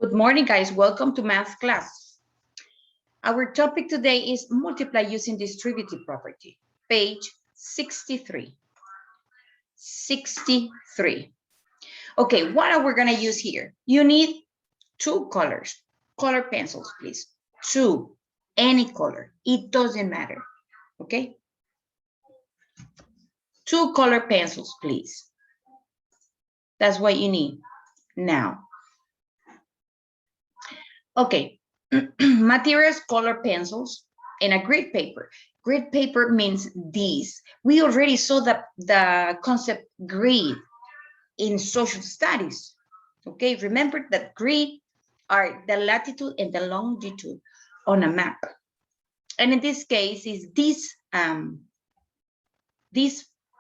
Good morning, guys. Welcome to math class. Our topic today is multiply using distributive property, page 63. 63. Okay, what are we going to use here? You need two colors. Color pencils, please. Two, any color. It doesn't matter, okay? Two color pencils, please. That's what you need now. Okay, materials, color pencils, and a grid paper. Grid paper means these. We already saw the concept grid in social studies. Okay, remember that grid are the latitude and the longitude on a map. And in this case, is these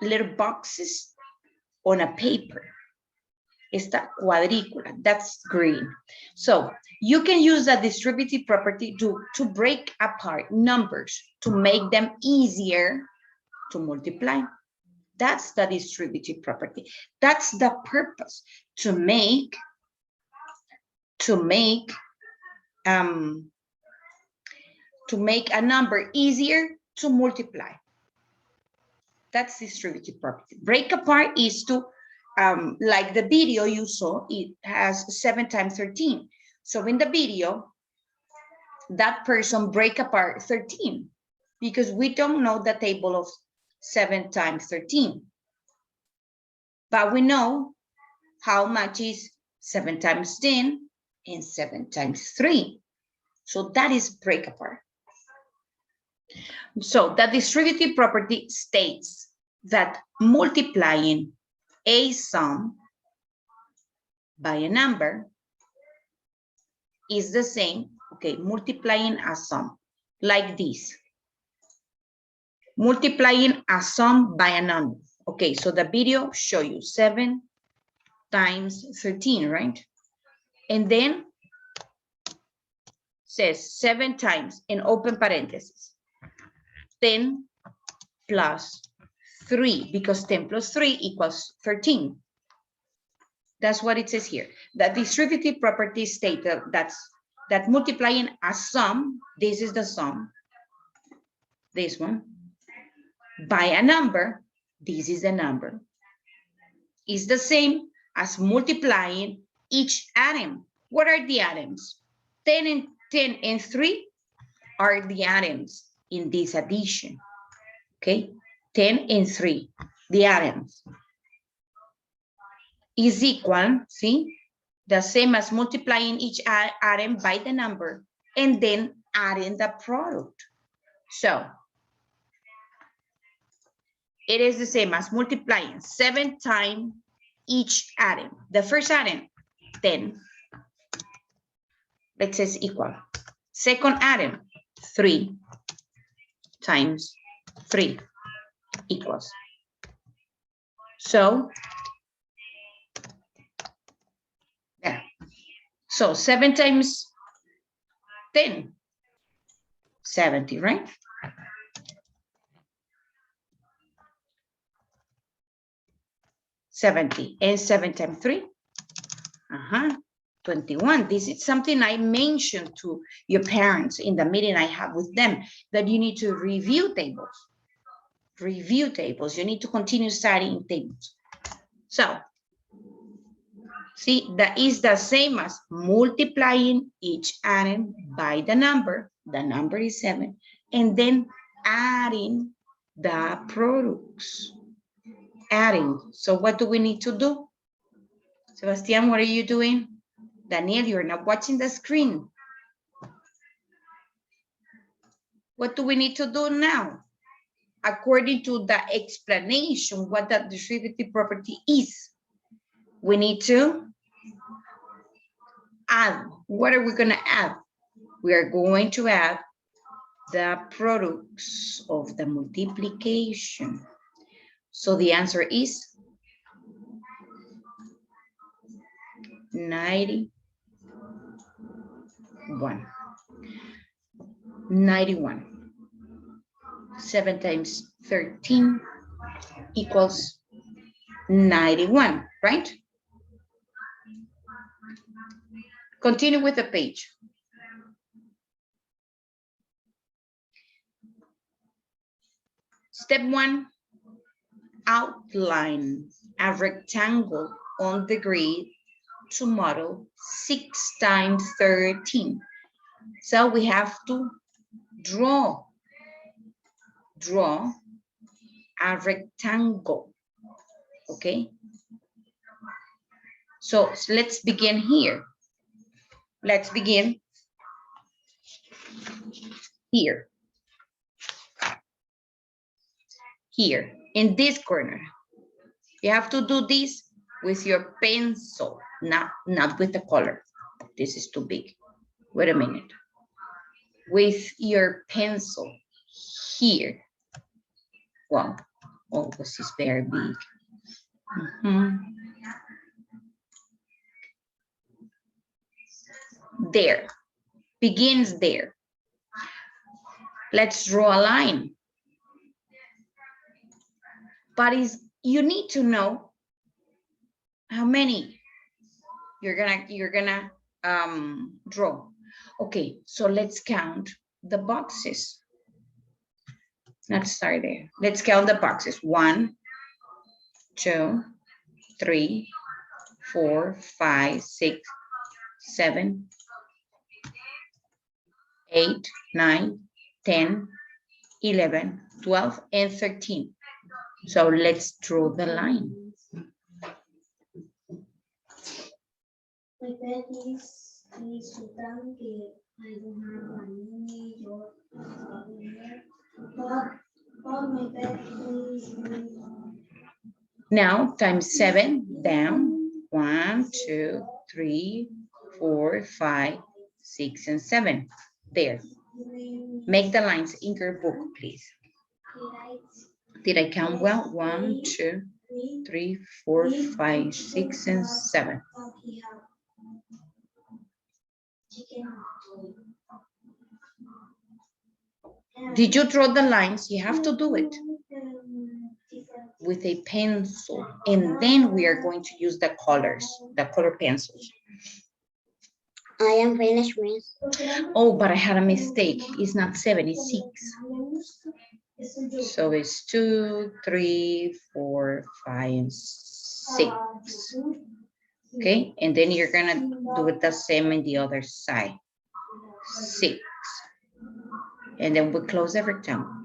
little boxes on a paper. Esta cuadrícula, that's green. So you can use the distributive property to break apart numbers to make them easier to multiply. That's the distributive property. That's the purpose, to make a number easier to multiply. That's distributive property. Break apart is to like the video you saw, it has 7 times 13. So in the video, that person break apart 13 because we don't know the table of 7 times 13. But we know how much is 7 times 10 and 7 times 3. So that is break apart. So the distributive property states that multiplying a sum by a number is the same, okay, multiplying a sum like this. Multiplying a sum by a number. Okay, so the video show you 7 times 13, right? And then says 7 times in open parentheses, 10 plus 3, because 10 plus 3 equals 13. That's what it says here. The distributive property state that multiplying a sum, this is the sum, this one, by a number, this is the number, is the same as multiplying each atom. What are the atoms? 10 and 3 are the atoms in this addition, okay? 10 and 3, the atoms, is equal, see, the same as multiplying each atom by the number and then adding the product. So it is the same as multiplying 7 times each atom. The first atom, 10, let's say equal. Second atom, 3 times 3 equals. So, yeah. So 7 times 10, 70, right? 70, and 7 times 3, 21. This is something I mentioned to your parents in the meeting I have with them, that you need to review tables. Review tables. You need to continue studying tables. So, see, that is the same as multiplying each atom by the number is 7, and then adding the products. Adding. So what do we need to do? Sebastian, what are you doing? Daniel, you're not watching the screen. What do we need to do now? According to the explanation, what the distributive property is, we need to add. What are we going to add? We are going to add the products of the multiplication. So the answer is 91. 91. 7 times 13 equals 91, right? Continue with the page. Step 1, outline a rectangle on the grid to model 6 times 13. So we have to draw a rectangle, okay? So let's begin here. Let's begin here. Here, in this corner. You have to do this with your pencil, not with the color. This is too big. Wait a minute. With your pencil here. Wow. Oh, this is very big. There. Begins there. Let's draw a line. But you need to know how many you're gonna draw. Okay, so let's count the boxes. Let's start there. Let's count the boxes. 1, 2, 3, 4, 5, 6, 7, 8, 9, 10, 11, 12, and 13. So let's draw the line. Now times 7 down. 1, 2, 3, 4, 5, 6, and 7. There. Make the lines in your book, please. Did I count well? 1, 2, 3, 4, 5, 6, and 7. Did you draw the lines? You have to do it with a pencil, and then we are going to use the colors, the color pencils. I am finished, miss. Oh, but I had a mistake. It's not 7, it's 6. So it's 2, 3, 4, 5, and 6. Okay, and then you're gonna do it the same in the other side. 6. And then we'll close the rectangle.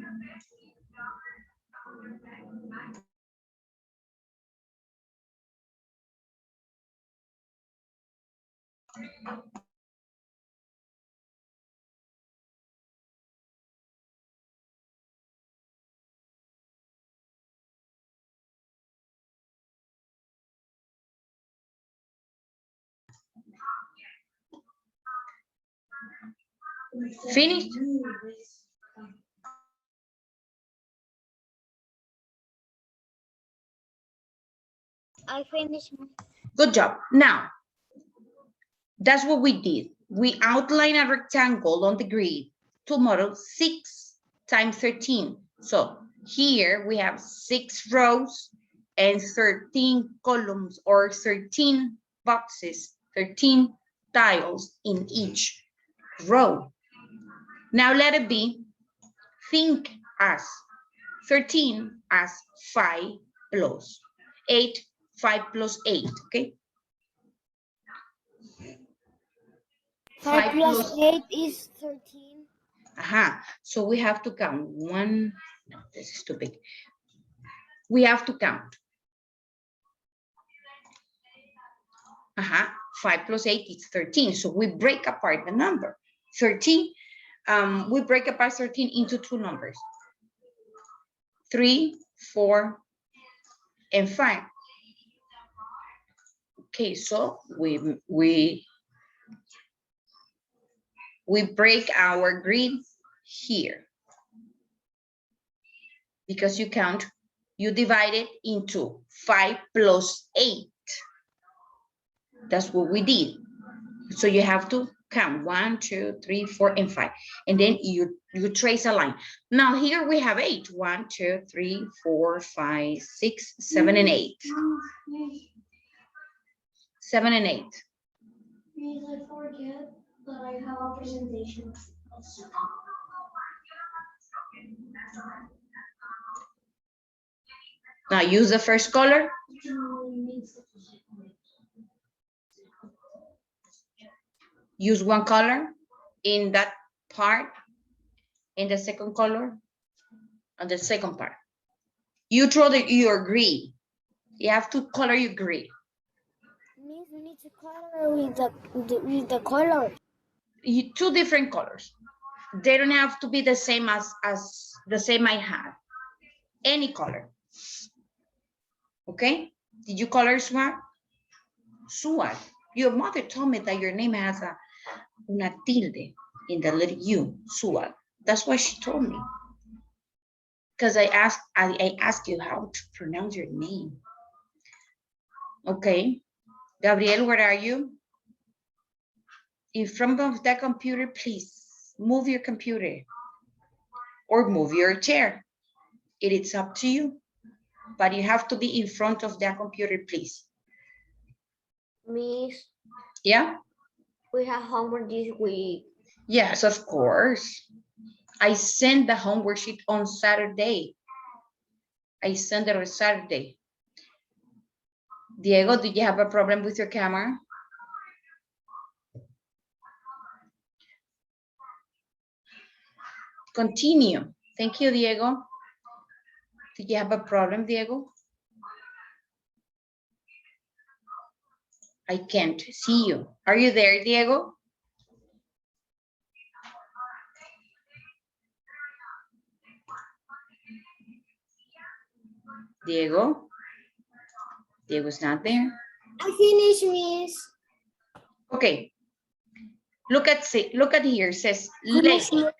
Finished? I finished. Good job. Now, that's what we did. We outline a rectangle on the grid to model 6 times 13. So here we have 6 rows and 13 columns, or 13 boxes, 13 tiles in each row. Now let it be, think as 13 as 5 plus 8, 5 plus 8, okay? 5 plus 8 is 13. So we have to count 1. No, this is too big. We have to count. 5 plus 8 is 13. So we break apart the number. 13, we break apart 13 into 2 numbers. 3, 4, and 5. Okay, so we break our grid here. Because you divide it into 5 plus 8. That's what we did. So you have to count 1, 2, 3, 4, and 5. And then you trace a line. Now here we have 8. 1, 2, 3, 4, 5, 6, 7, and 8. 7 and 8. I forget that I have a presentation. Now use the first color. Use one color in that part, in the second color, on the second part. You draw your green. You have to color your green. Means we need to color with the color. Two different colors. They don't have to be the same as the same I have. Any color. Okay? Did you color Suad? Suad. Your mother told me that your name has una tilde in the letter U, Suad. That's what she told me. Because I asked you how to pronounce your name. Okay. Gabriel, where are you? In front of that computer, please move your computer or move your chair. It is up to you, but you have to be in front of that computer, please. Miss, Yeah? we have homework this week. Yes, of course. I sent the homework sheet on Saturday. I sent it on Saturday. Diego, did you have a problem with your camera? Continue. Thank you, Diego. Did you have a problem, Diego? I can't see you. Are you there, Diego? Diego? Diego's not there. I finished, Miss. Okay. Look at here. It says Finish, label.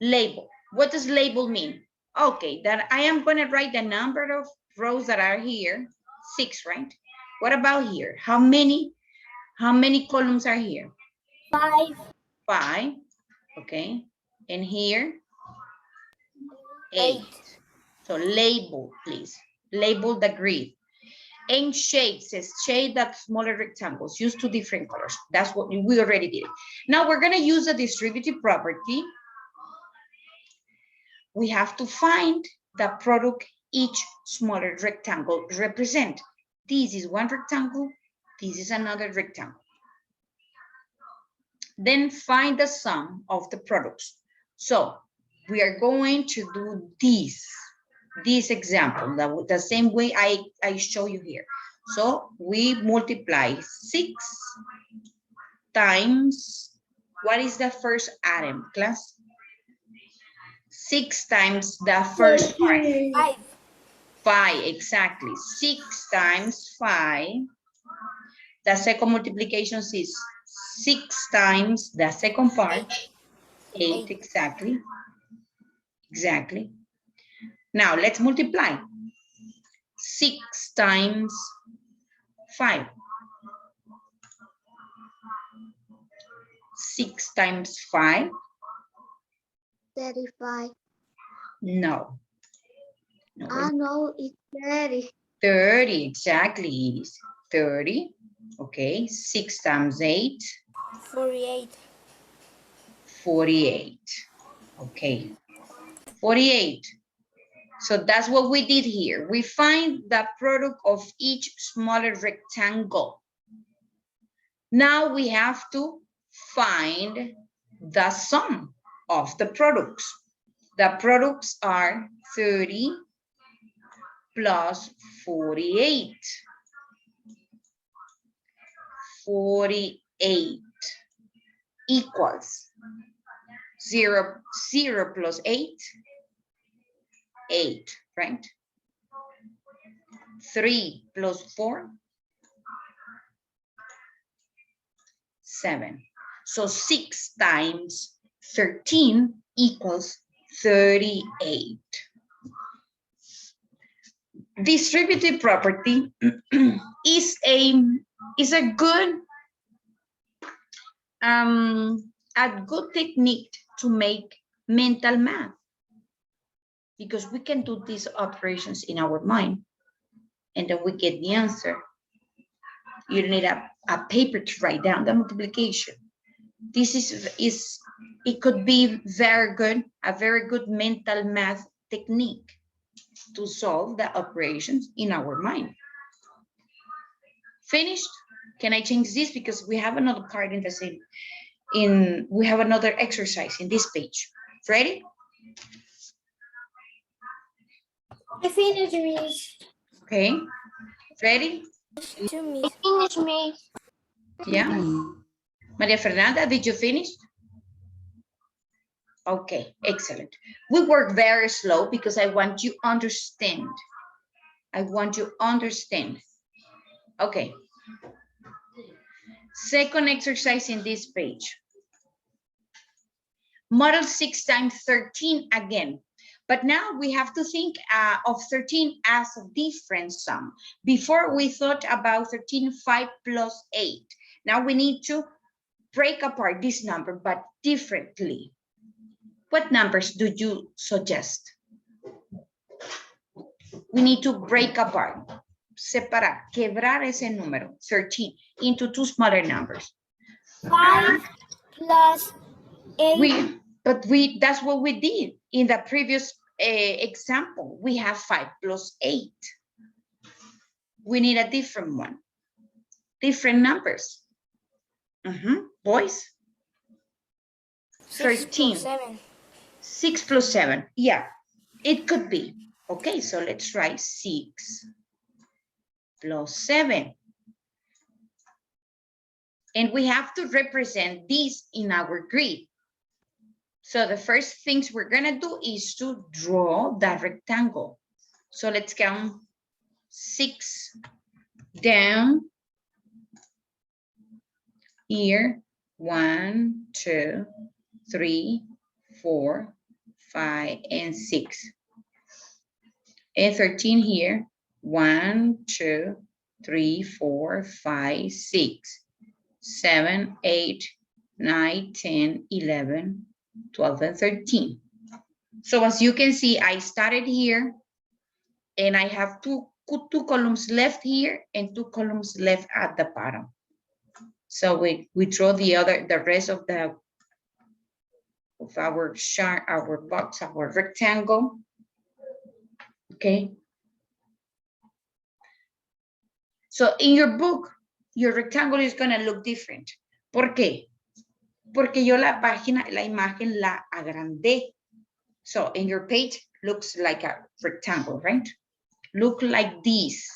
Label. What does label mean? Okay, that I am going to write the number of rows that are here. 6, right? What about here? How many columns are here? 5. 5. Okay. And here? 8. So label, please. Label the grid. And shade says shade that smaller rectangles. Use 2 different colors. That's what we already did. Now we're going to use a distributive property. We have to find the product each smaller rectangle represent. This is one rectangle. This is another rectangle. Then find the sum of the products. So we are going to do this example, the same way I show you here. So we multiply 6 times, what is the first item, class? 6 times the first part. 5. 5, exactly. 6 times 5. The second multiplication is 6 times the second part. 8, exactly. Exactly. Now let's multiply. 6 times 5. 6 times 5. 35. No. No, it's 30. 30, exactly. It is 30. Okay. 6 times 8. 48. 48. Okay. 48. So that's what we did here. We find the product of each smaller rectangle. Now we have to find the sum of the products. The products are 30 plus 48. 48 equals 0 plus 8. 8, right? 3 plus 4, 7. So 6 times 13 equals 38. Distributive property is a good technique to make mental math, because we can do these operations in our mind and then we get the answer. You don't need a paper to write down the multiplication. This is it could be very good, a very good mental math technique to solve the operations in our mind. Finished? Can I change this? Because we have another part in the same, we have another exercise in this page. Ready? I finished, Miss. Okay. Ready? To Miss. I finished, Miss. Yeah. Maria Fernanda, did you finish? Okay, excellent. We work very slow because I want you to understand. I want you to understand. Okay. Second exercise in this page. Model 6 times 13 again. But now we have to think of 13 as a different sum. Before we thought about 13, 5 plus 8. Now we need to break apart this number, but differently. What numbers do you suggest? We need to break apart, separar, quebrar ese número, 13, into two smaller numbers. 5 plus 8. That's what we did in the previous example. We have 5 plus 8. We need a different one, different numbers. Boys? 13. 6 plus 7. Yeah, it could be. Okay, so let's try 6 plus 7. And we have to represent this in our grid. So the first things we're gonna do is to draw that rectangle. So let's count 6 down here. 1, 2, 3, 4, 5, and 6. And 13 here. 1, 2, 3, 4, 5, 6, 7, 8, 9, 10, 11, 12, and 13. So as you can see, I started here and I have two columns left here and 2 columns left at the bottom. So we draw the rest of our chart, our box, our rectangle. Okay. So in your book, your rectangle is gonna look different. ¿Por qué? Porque yo la imagen la agrandé. So in your page, looks like a rectangle, right? Look like this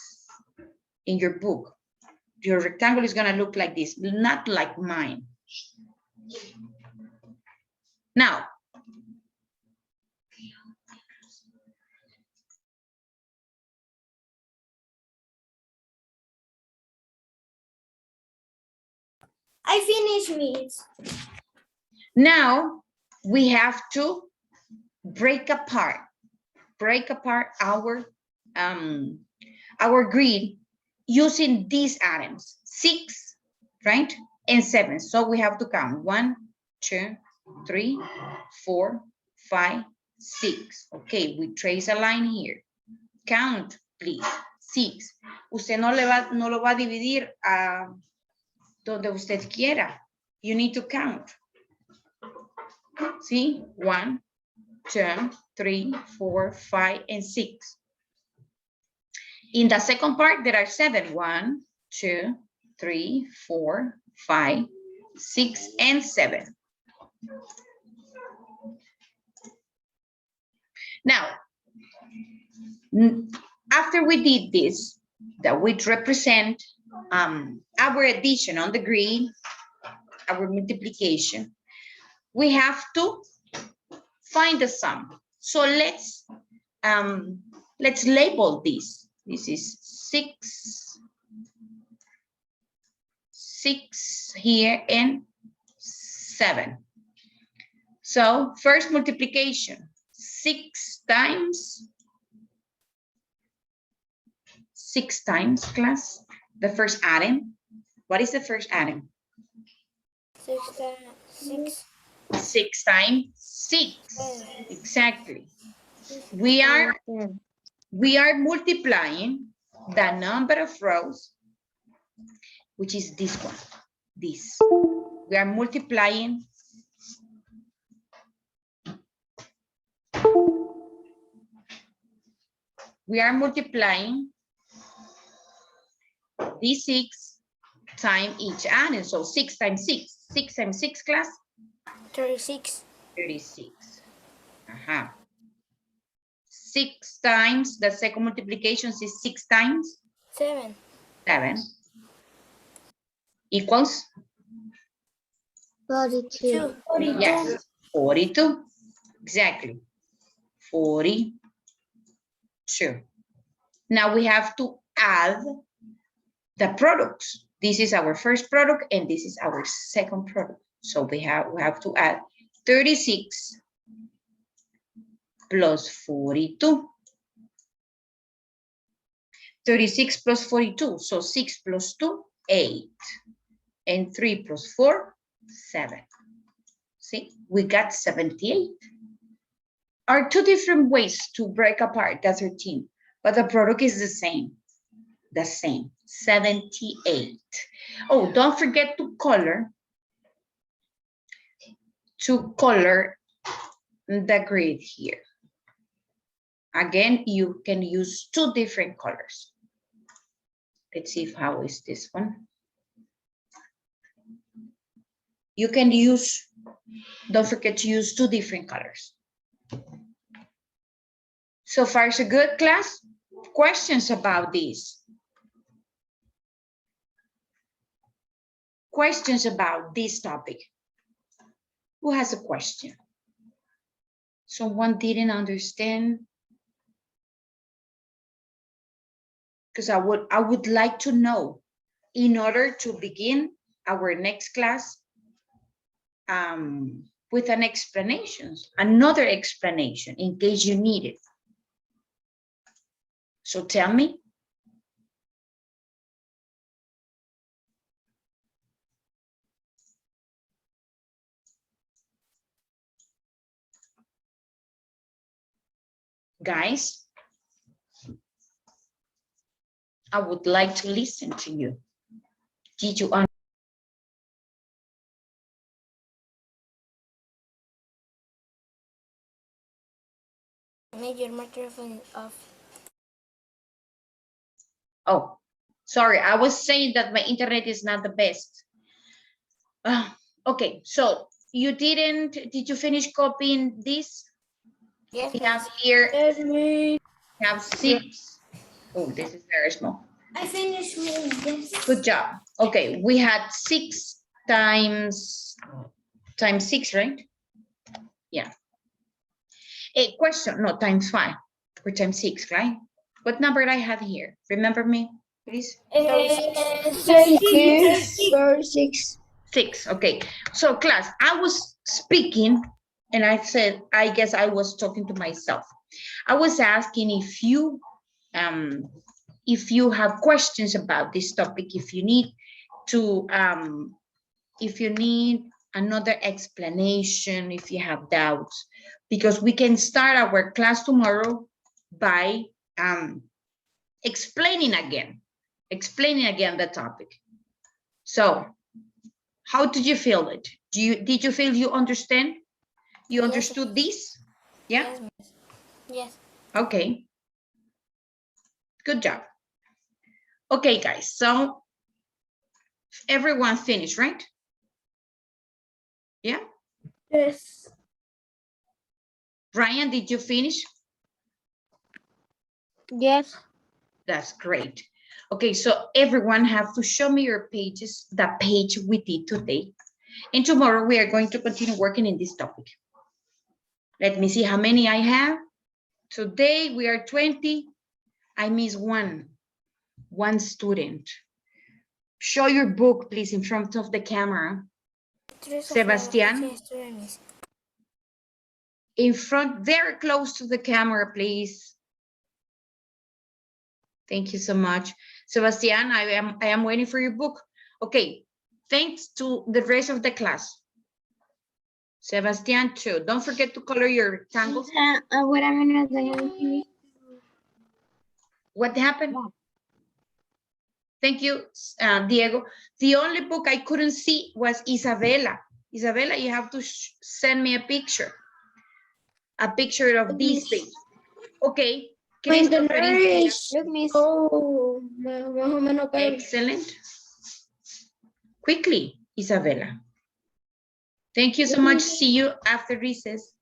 in your book. Your rectangle is gonna look like this, not like mine. Now, I finished, Miss. now we have to break apart our grid using these items, 6, right? And 7. So we have to count 1, 2, 3, 4, 5, 6. Okay, we trace a line here. Count, please. 6. Usted no lo va a dividir a donde usted quiera. You need to count. See? 1, 2, 3, 4, 5, and 6. In the second part, there are 7. 1, 2, 3, 4, 5, 6, and 7. Now, after we did this, that would represent our addition on the grid, our multiplication, we have to find the sum. So let's label this. This is 6 here and 7. So first multiplication, 6 times class, the first item. What is the first item? 6. 6 times 6. Exactly. We are multiplying the number of rows which is this one, this. We are multiplying these 6 times each and so 6 times 6. 6 times 6 class? 36. 36. 6 times, the second multiplication is 6 times? 7. 7. Equals? 42. 42. Yes, 42. Exactly. 42. Now we have to add the products. This is our first product and this is our second product. So we have to add 36 plus 42. 36 plus 42. So 6 plus 2, 8. And 3 plus 4, 7. See, we got 78. Are two different ways to break apart the 13, but the product is the same. The same, 78. Oh, don't forget to color the grid here. Again, you can use 2 different colors. Let's see how is this one. You can use, don't forget to use 2 different colors. So far, so good, class? Questions about this? Questions about this topic? Who has a question? Someone didn't understand? Because I would like to know in order to begin our next class with an explanation, another explanation in case you need it. So tell me. Guys, I would like to listen to you. Did you understand? Major microphone off. Oh, sorry. I was saying that my internet is not the best. Okay, so you did you finish copying this? Yes, We have here, we have 6. Oh, this is very small. I finished with this. Good job. Okay, we had 6 times 6, right? Yeah. A question, no, times 5 or times 6, right? What number I have here? Remember me, please? 36. 6, okay. So class, I was speaking and I said, I guess I was talking to myself. I was asking if you have questions about this topic, if you need to, if you need another explanation, if you have doubts, because we can start our class tomorrow by explaining again the topic. So how did you feel it? Did you feel you understand? You understood this? Yeah? Yes, miss. Yes. Okay. Good job. Okay, guys, so everyone finished, right? Yeah? Yes. Ryan, did you finish? Yes. That's great. Okay, so everyone have to show me your pages, the page we did today. And tomorrow we are going to continue working in this topic. Let me see how many I have. Today we are 20. I miss one student. Show your book, please, in front of the camera. Sebastian, in front, very close to the camera, please. Thank you so much. Sebastian, I am waiting for your book. Okay, thanks to the rest of the class. Sebastian too. Don't forget to color your rectangles. What happened? Thank you, Diego. The only book I couldn't see was Isabella. Isabella, you have to send me a picture of these things. Okay. Christopher is here. Look, Miss. Oh, más o menos que Excellent. Quickly, Isabella. Thank you so much. See you after recess.